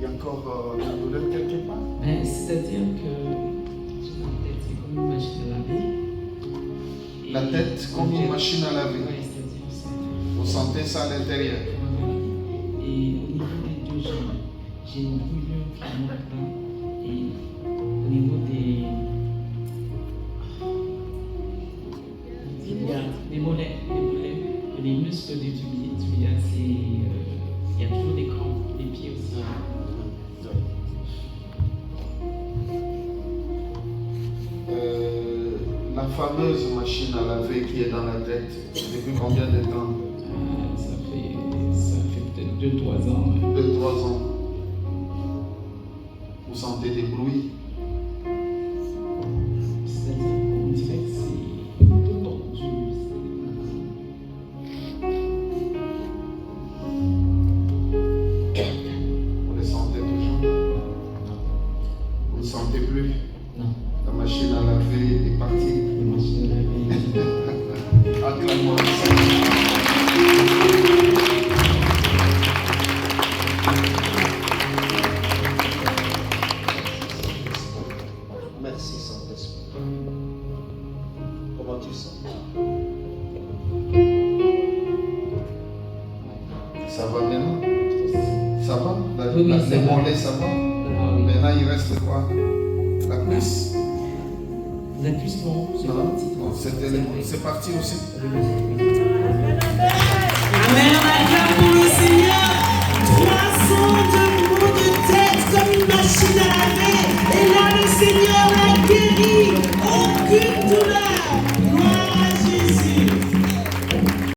Il y a encore une douleur quelque part? C'est-à-dire que j'ai la tête, c'est comme une machine à laver. La tête comme une machine à laver. Oui, c'est-à-dire Vous sentez ça à l'intérieur? Et au niveau des deux jambes, j'ai une brûlure qui monte là. Et au niveau des mollets, les muscles du tibia, il y a toujours des crampes, les pieds aussi. La fameuse machine à laver qui est dans la tête, depuis combien de temps? Ça fait peut-être 2-3 ans. 2-3 ans. Vous sentez des bruits? C'est-à-dire qu'on dirait que c'est tout tordu. Vous le sentez toujours? Vous ne sentez plus? Non. La machine à laver est partie. La machine à laver. Acclamons le Merci Saint-Esprit. Comment tu sens? Ça va maintenant? Ça va? Oui, Les ça va. mollets, ça va? Maintenant, il reste quoi? La cuisse? La cuisse, non, c'est Non, parti. non, c'est parti aussi. Oui.